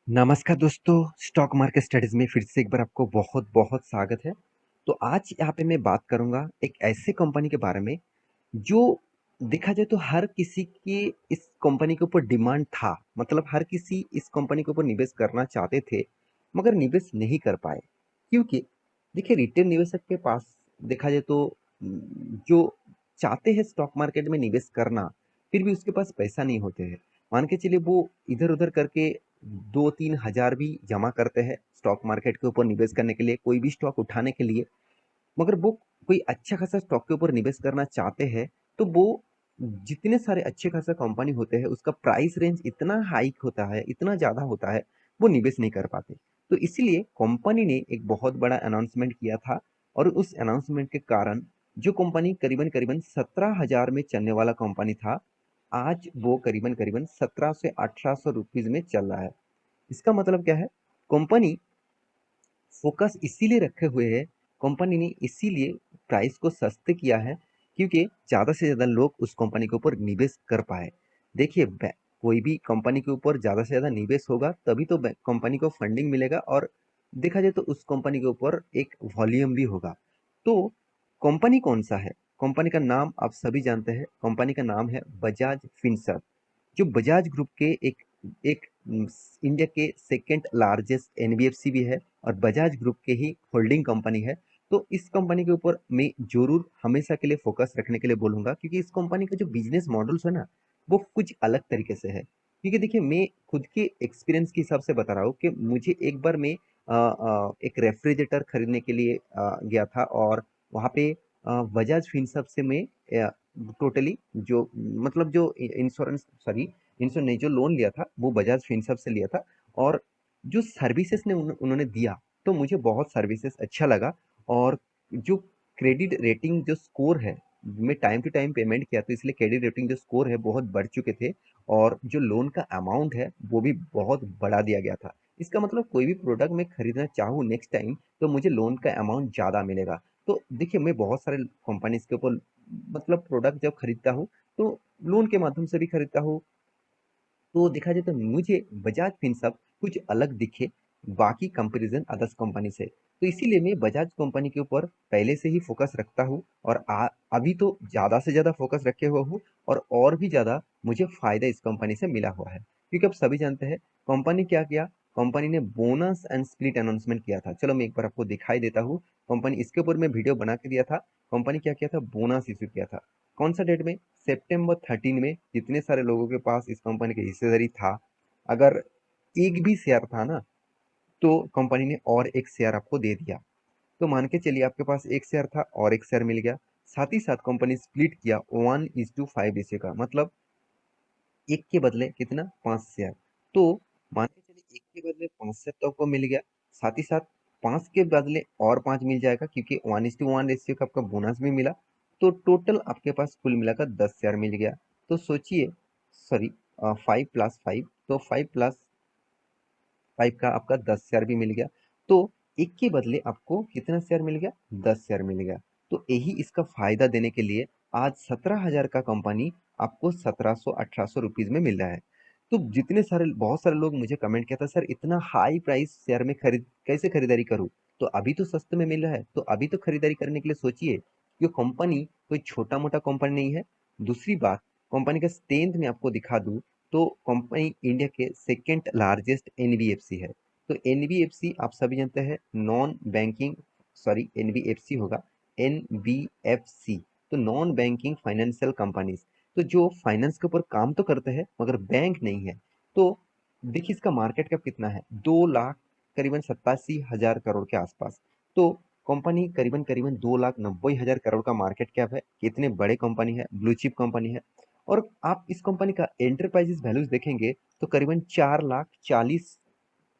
नमस्कार दोस्तों, stock market studies में फिर से एक बार आपको बहुत-बहुत स्वागत है। तो आज यहाँ पे मैं बात करूँगा एक ऐसे कंपनी के बारे में, जो देखा जाए तो हर किसी की इस कंपनी के ऊपर डिमांड था। मतलब हर किसी इस कंपनी के ऊपर निवेश करना चाहते थे, मगर निवेश नहीं कर पाए। क्योंकि देखिए रिटेल निवेशक के पास देखा जाए तो जो चाहते हैं स्टॉक मार्केट में निवेश करना, फिर भी उसके पास पैसा नहीं होते हैं। मान के चलिए वो इधर-उधर करके 2-3 हज़ार भी जमा करते हैं स्टॉक मार्केट के ऊपर निवेश करने के लिए, कोई भी स्टॉक उठाने के लिए। मगर वो कोई अच्छा खासा स्टॉक के ऊपर निवेश करना चाहते हैं, तो वो जितने सारे अच्छे खासा कंपनी होते हैं, उसका प्राइस रेंज इतना हाइक होता है, इतना ज़्यादा होता है, वो निवेश नहीं कर पाते। तो इसीलिए कंपनी ने एक बहुत बड़ा अनाउंसमेंट किया था और उस अनाउंसमेंट के कारण जो कंपनी करीबन-करीबन 17,000 में चलने वाला कंपनी था, आज वो करीबन-करीबन 17 से 1800 रुपीज़ में चल रहा है। इसका मतलब क्या है? कंपनी फोकस इसीलिए रखे हुए है, कंपनी ने इसीलिए प्राइस को सस्ते किया है, क्योंकि ज़्यादा से ज़्यादा लोग उस कंपनी के ऊपर निवेश कर पाए। देखिए कोई भी कंपनी के ऊपर ज़्यादा से ज़्यादा निवेश होगा तभी तो कंपनी को फंडिंग मिलेगा और देखा जाए तो उस कंपनी के ऊपर एक वॉल्यूम भी होगा। तो कंपनी कौन सा है? कंपनी का नाम आप सभी जानते हैं, कंपनी का नाम है बजाज फिनसर्व। जो बजाज ग्रुप के एक एक इंडिया के सेकंड लार्जेस्ट एनबीएफसी भी है और बजाज ग्रुप के ही होल्डिंग कंपनी है। तो इस कंपनी के ऊपर मैं जरूर हमेशा के लिए फोकस रखने के लिए बोलूंगा, क्योंकि इस कंपनी का जो बिजनेस मॉडल्स है ना, वो कुछ अलग तरीके से है। क्योंकि देखिए मैं खुद के एक्सपीरियंस के हिसाब से बता रहा हूँ कि मुझे एक बार मैं एक रेफ्रिजरेटर खरीदने के लिए गया था और वहाँ पे बजाज फिनसर्व से मैं टोटली जो मतलब जो इंश्योरेंस सॉरी इंश्योरेंस नहीं, जो लोन लिया था वो बजाज फिनसर्व से लिया था। और जो सर्विसेज ने उन्होंने दिया, तो मुझे बहुत सर्विसेज अच्छा लगा। और जो क्रेडिट रेटिंग जो स्कोर है, मैं टाइम टू टाइम पेमेंट किया, तो इसलिए क्रेडिट रेटिंग जो स्कोर है बहुत बढ़ चुके थे। और जो लोन का अमाउंट है वो भी बहुत बढ़ा दिया गया था। इसका मतलब कोई भी प्रोडक्ट मैं खरीदना चाहूँ नेक्स्ट टाइम, तो मुझे लोन का अमाउंट ज़्यादा मिलेगा। तो देखिए मैं बहुत सारे कंपनीज के ऊपर मतलब प्रोडक्ट जब खरीदता हूँ, तो लोन के माध्यम से भी खरीदता हूँ। तो देखा जाए तो मुझे बजाज फिनसर्व कुछ अलग दिखे बाकी कंपैरिजन अदर्स कंपनी से। तो इसीलिए मैं बजाज कंपनी के ऊपर पहले से ही फोकस रखता हूँ और अभी तो ज़्यादा से ज़्यादा फोकस रखे हुआ हूँ। और भी ज़्यादा मुझे फ़ायदा इस कंपनी से मिला हुआ है, क्योंकि अब सभी जानते हैं कंपनी क्या किया। कंपनी ने बोनस एंड स्प्लिट अनाउंसमेंट किया था। चलो मैं एक बार आपको दिखाई देता हूँ। कंपनी इसके ऊपर मैं वीडियो बना के दिया था। कंपनी क्या किया था, बोनस इशू किया था। कौन सा डेट में? सितंबर 13 में। जितने सारे लोगों के पास इस कंपनी की हिस्सेदारी था, अगर एक भी शेयर था ना, तो कंपनी ने और एक शेयर आपको दे दिया। तो मान के चलिए आपके पास एक शेयर था और एक शेयर मिल गया। साथ ही साथ कंपनी स्प्लिट किया 1:5 रेशियो का, मतलब एक के बदले कितना, 5 शेयर। तो मान के चलिए एक के बदले 5 शेयर तो आपको मिल गया। साथ ही साथ 5 के बदले और 5 मिल जाएगा, क्योंकि 1:1 रेशियो का आपका बोनस भी मिला। तो टोटल आपके पास कुल मिलाकर 10 शेयर मिल गया। तो सोचिए, सॉरी, 5+5, तो 5+5 का आपका 10 शेयर भी मिल गया। तो एक के बदले आपको कितना शेयर मिल गया, 10 शेयर मिल गया। तो यही इसका फायदा देने के लिए आज 17,000 का कंपनी आपको 1700-1800 रुपीज में मिल रहा है। तो जितने सारे बहुत सारे लोग मुझे कमेंट किया था, सर इतना हाई प्राइस शेयर में खरीद कैसे खरीदारी करूं? तो अभी तो सस्ते में मिल रहा है, तो अभी तो खरीदारी करने के लिए सोचिए। ये कंपनी कोई छोटा मोटा कंपनी नहीं है। दूसरी बात, कंपनी का स्ट्रेंथ में आपको दिखा दूं, तो कंपनी इंडिया के सेकेंड लार्जेस्ट एनबीएफसी है। तो एनबीएफसी आप सभी जानते हैं, नॉन बैंकिंग, सॉरी एनबीएफसी होगा, एनबीएफसी। तो नॉन बैंकिंग फाइनेंशियल कंपनीज, तो जो फाइनेंस के ऊपर काम तो करते हैं मगर बैंक नहीं है। तो देखिए इसका मार्केट कैप कितना है, 2 लाख करीबन 87,000 करोड़ के आसपास। तो कंपनी करीबन करीबन 2,90,000 करोड़ का मार्केट कैप है। कितने बड़े कंपनी है, ब्लू चिप कंपनी है। और आप इस कंपनी का एंटरप्राइजेस वैल्यूज देखेंगे, तो करीबन 4,40,000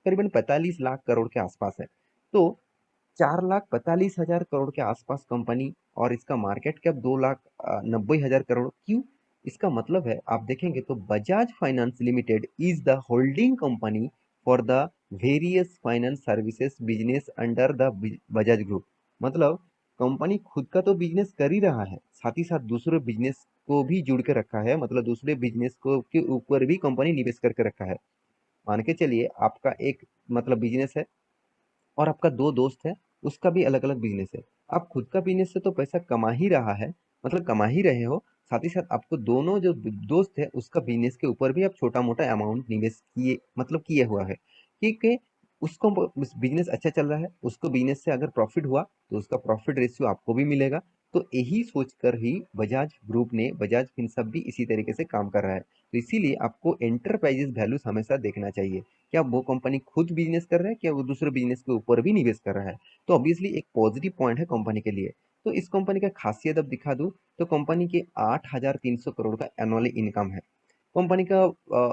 करीबन 45 लाख करोड़ के आसपास है। तो 4,45,000 करोड़ के आसपास कंपनी, और इसका मार्केट कैप 2,90,000 करोड़ क्यों? इसका मतलब है आप देखेंगे तो Bajaj finance limited is the holding company for the various finance services business under the Bajaj group. मतलब कंपनी खुद का तो बिजनेस कर ही रहा है, साथ ही साथ दूसरे बिजनेस को भी जुड़ के रखा है, मतलब दूसरे बिजनेस को के ऊपर भी कंपनी निवेश करके रखा है। मान के चलिए आपका एक मतलब बिजनेस है और आपका दो दोस्त है, उसका भी अलग अलग बिजनेस है। आप खुद का बिजनेस से तो पैसा कमा ही रहा है, मतलब कमा ही रहे हो, साथ ही साथ आपको दोनों जो दोस्त है उसका बिजनेस के ऊपर भी आप छोटा मोटा अमाउंट निवेश किए मतलब किए हुआ है, क्योंकि उसको बिजनेस अच्छा चल रहा है, उसको बिजनेस से अगर प्रॉफिट हुआ तो उसका प्रॉफिट रेशियो आपको भी मिलेगा। तो यही सोचकर ही बजाज ग्रुप ने, बजाज फिनसर्व भी इसी तरीके से काम कर रहा है। तो इसीलिए आपको एंटरप्राइजेस वैल्यूज हमेशा देखना चाहिए, क्या वो कंपनी खुद बिजनेस कर रहा है, क्या वो दूसरे बिजनेस के ऊपर भी निवेश कर रहा है। तो ऑब्वियसली एक पॉजिटिव पॉइंट है कंपनी के लिए। तो इस कंपनी का खासियत अब दिखा दूं, तो कंपनी के 8,300 करोड़ का एनुअली इनकम है। कंपनी का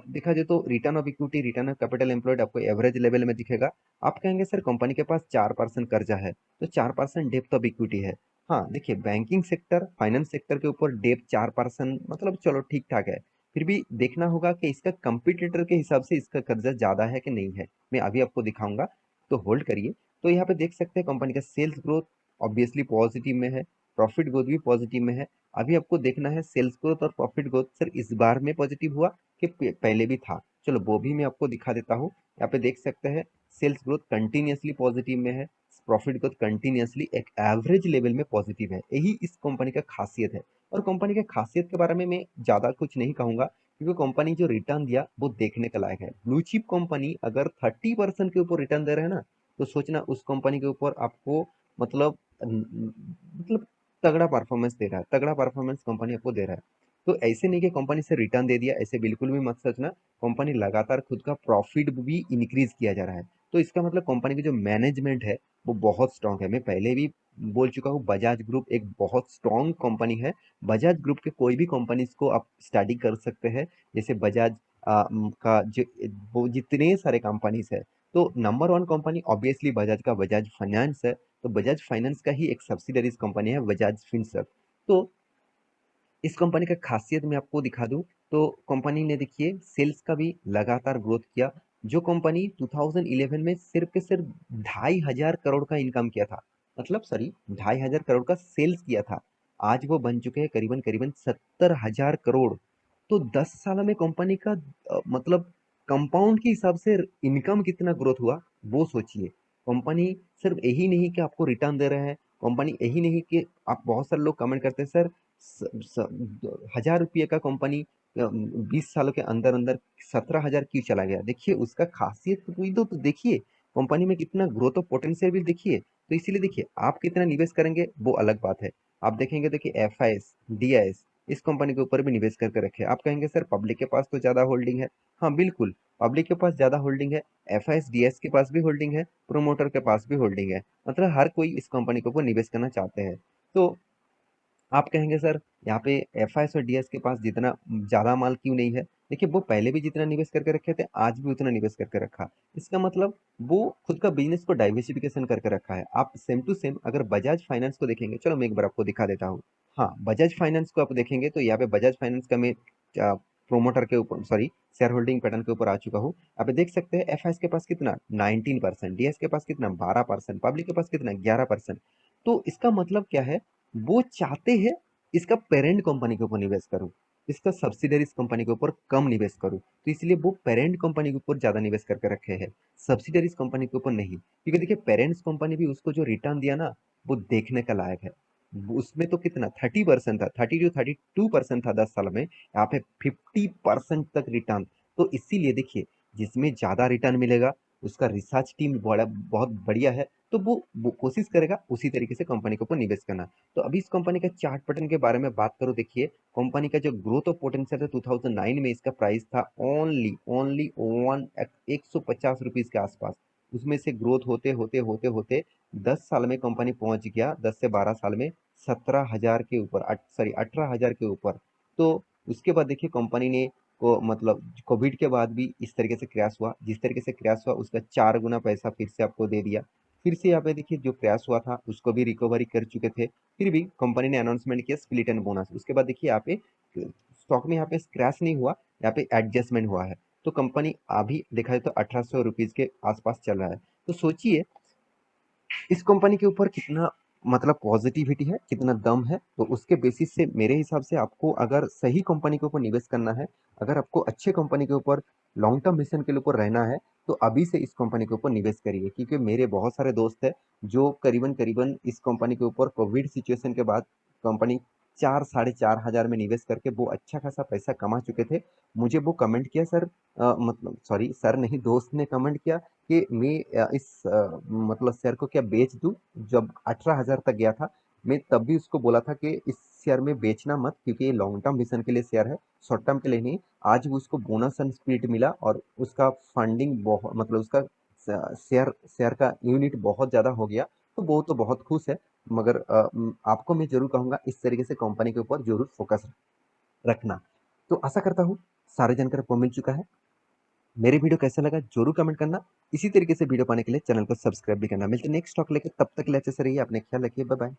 देखा जाए तो return of equity, return of capital employed आपको एवरेज लेवल में दिखेगा। आप कहेंगे सर कंपनी के पास 4% कर्जा है, तो 4% डेप्थ ऑफ इक्विटी है। हाँ देखिए, बैंकिंग सेक्टर, फाइनेंस सेक्टर के ऊपर डेप्थ 4% मतलब चलो ठीक ठाक है। फिर भी देखना होगा कि इसका कंपटीटर के हिसाब से इसका कर्जा ज्यादा है कि नहीं है। मैं अभी आपको दिखाऊंगा, तो होल्ड करिए। तो यहाँ पे देख सकते हैं कंपनी का सेल्स ग्रोथ ऑब्वियसली पॉजिटिव में है, प्रॉफिट ग्रोथ भी पॉजिटिव में है। अभी आपको देखना है सेल्स ग्रोथ और प्रॉफिट ग्रोथ सर इस बार में पॉजिटिव हुआ कि पहले भी था। चलो वो भी मैं आपको दिखा देता हूँ। यहाँ पे देख सकते हैं सेल्स ग्रोथ कंटिन्यूअसली पॉजिटिव में है, प्रॉफिट ग्रोथ कंटिन्यूअसली एक एवरेज लेवल में पॉजिटिव है। यही इस कंपनी का खासियत है। और कंपनी के खासियत के बारे में मैं ज्यादा कुछ नहीं कहूंगा, क्योंकि कंपनी जो रिटर्न दिया वो देखने का लायक है। ब्लू चिप कंपनी अगर 30% के ऊपर रिटर्न दे रहे हैं ना, तो सोचना उस कंपनी के ऊपर आपको मतलब मतलब तगड़ा परफॉर्मेंस दे रहा है, तगड़ा परफॉर्मेंस कंपनी आपको दे रहा है। तो ऐसे नहीं कि कंपनी से रिटर्न दे दिया, ऐसे बिल्कुल भी मत सोचना। कंपनी लगातार खुद का प्रॉफिट भी इंक्रीज किया जा रहा है। तो इसका मतलब कंपनी की जो मैनेजमेंट है वो बहुत स्ट्रांग है। मैं पहले भी बोल चुका हूँ, बजाज ग्रुप एक बहुत स्ट्रांग कंपनी है। बजाज ग्रुप के कोई भी कंपनीज को आप स्टडी कर सकते हैं, जैसे बजाज का जो वो जितने सारे कंपनीज है, तो number one company obviously Bajaj का बजाज फाइनेंस है। तो बजाज फाइनेंस का ही एक सब्सिडरीज कंपनी है बजाज फिनसर्व। तो इस कंपनी का खासियत मैं आपको दिखा दूं, तो कंपनी ने देखिए सेल्स का भी लगातार ग्रोथ किया। जो कंपनी 2011 में सिर्फ के सिर्फ 2,500 करोड़ का इनकम किया था, मतलब सॉरी 2,500 करोड़ का सेल्स किया था, आज वो बन चुके हैं करीबन करीबन 70,000 करोड़। तो 10 सालों में कंपनी का मतलब कंपाउंड के हिसाब से इनकम कितना ग्रोथ हुआ, वो सोचिए। कंपनी सिर्फ यही नहीं कि आपको रिटर्न दे रहे हैं, कंपनी यही नहीं कि आप, बहुत सारे लोग कमेंट करते हैं सर 1,000 रुपये का कंपनी 20 सालों के अंदर अंदर 17,000 क्यों चला गया। देखिए उसका खासियत तो देखिए, कंपनी में कितना ग्रोथ ऑफ पोटेंशियल भी देखिए। तो इसीलिए देखिए आप कितना निवेश करेंगे वो अलग बात है। आप देखेंगे, देखिए F I S, D I S, इस कंपनी के ऊपर भी निवेश करके रखे। आप कहेंगे सर पब्लिक के पास तो ज्यादा होल्डिंग है। हाँ बिल्कुल, पब्लिक के पास ज्यादा होल्डिंग है, F I S D S के पास भी होल्डिंग है, प्रोमोटर के पास भी होल्डिंग है, मतलब हर कोई इस कंपनी के ऊपर निवेश करना चाहते हैं। तो आप कहेंगे सर यहाँ पे एफआईएस और डीएस के पास जितना ज्यादा माल क्यों नहीं है। देखिए वो पहले भी जितना निवेश करके रखे थे, आज भी उतना निवेश करके रखा। इसका मतलब वो खुद का बिजनेस को डाइवर्सिफिकेशन करके रखा है। आप सेम टू सेम अगर बजाज फाइनेंस को देखेंगे, चलो मैं एक बार आपको दिखा देता हूँ। हाँ, बजाज फाइनेंस को आप देखेंगे तो यहाँ पे बजाज फाइनेंस का मैं प्रोमोटर के ऊपर सॉरी शेयर होल्डिंग पैटर्न के ऊपर आ चुका हूँ। आप देख सकते हैं एफआईएस के पास कितना 19%, डीएस के पास कितना 12%, पब्लिक के पास कितना 11%। तो इसका मतलब क्या है, वो चाहते हैं इसका पेरेंट कंपनी के ऊपर निवेश करूं, इसका सब्सिडरीज कंपनी के ऊपर कम निवेश करूं। तो इसलिए वो पेरेंट कंपनी के ऊपर ज्यादा निवेश करके रखे हैं, सब्सिडरीज कंपनी के ऊपर नहीं। क्योंकि देखिए पेरेंट्स कंपनी भी उसको जो रिटर्न दिया ना, वो देखने का लायक है। उसमें तो कितना 30% था, 32% था 10 साल में, यहाँ पे 50% तक रिटर्न। तो इसीलिए देखिए, जिसमें ज्यादा रिटर्न मिलेगा उसका रिसर्च टीम बड़ा बहुत बढ़िया है, तो वो कोशिश करेगा उसी तरीके से कंपनी के ऊपर निवेश करना। तो अभी इस कंपनी का चार्ट पैटर्न के बारे में बात करूं, देखिए कंपनी का जो ग्रोथ ऑफ पोटेंशियल है, 2009 में इसका प्राइस था ओनली ओनली 150 रुपीज के आसपास। उसमें से ग्रोथ होते होते होते होते 10 साल में कंपनी पहुंच गया, 10 से 12 साल में 17,000 के ऊपर, सॉरी 18,000 के ऊपर। तो उसके बाद देखिए कंपनी ने को मतलब कोविड के बाद भी इस तरीके से क्रैश हुआ, जिस तरीके से क्रैश हुआ उसका 4 गुना पैसा फिर से आपको दे दिया। फिर से यहाँ पे देखिए जो क्रैश हुआ था उसको भी रिकवरी कर चुके थे, फिर भी कंपनी ने अनाउंसमेंट किया स्प्लिट एंड बोनस। उसके बाद देखिए यहाँ पे स्टॉक में यहाँ पे क्रैश नहीं हुआ, यहाँ पे एडजस्टमेंट हुआ है। तो कंपनी अभी देखा जाए तो 1,800 रुपीज के आसपास चल रहा है। तो सोचिए इस कंपनी के ऊपर कितना मतलब पॉजिटिविटी है, कितना दम है, तो उसके बेसिस से मेरे हिसाब से आपको अगर सही कंपनी के ऊपर निवेश करना है, अगर आपको अच्छे कंपनी के ऊपर लॉन्ग टर्म विजन के ऊपर रहना है, तो अभी से इस कंपनी के ऊपर निवेश करिए। क्योंकि मेरे बहुत सारे दोस्त हैं जो करीबन-करीबन इस कंपनी के ऊपर कोविड सिचुएशन के बाद कंपनी 4 साढ़े 4 हज़ार में निवेश करके वो अच्छा खासा पैसा कमा चुके थे। मुझे वो कमेंट किया सर, मतलब सॉरी सर नहीं, दोस्त ने कमेंट किया कि मैं इस मतलब शेयर को क्या बेच दूँ? जब 18,000 तक गया था, मैं तब भी उसको बोला था कि इस शेयर में बेचना मत, क्योंकि ये लॉन्ग टर्म विज़न के लिए शेयर है, शॉर्ट टर्म के लिए नहीं। आज वो उसको बोनस एंड स्प्लिट मिला और उसका फंडिंग बहुत, मतलब उसका शेयर शेयर का यूनिट बहुत ज़्यादा हो गया, तो वो तो बहुत खुश है। मगर आपको मैं ज़रूर कहूँगा इस तरीके से कंपनी के ऊपर ज़रूर फोकस रखना। तो आशा करता हूँ सारी जानकारी आपको मिल चुका है। मेरे वीडियो कैसा लगा ज़रूर कमेंट करना। इसी तरीके से वीडियो पाने के लिए चैनल को सब्सक्राइब भी करना। मिलते हैं नेक्स्ट टॉक लेके, तब तक के लिए अच्छे से रहिए, अपना ख्याल रखिए। Bye bye.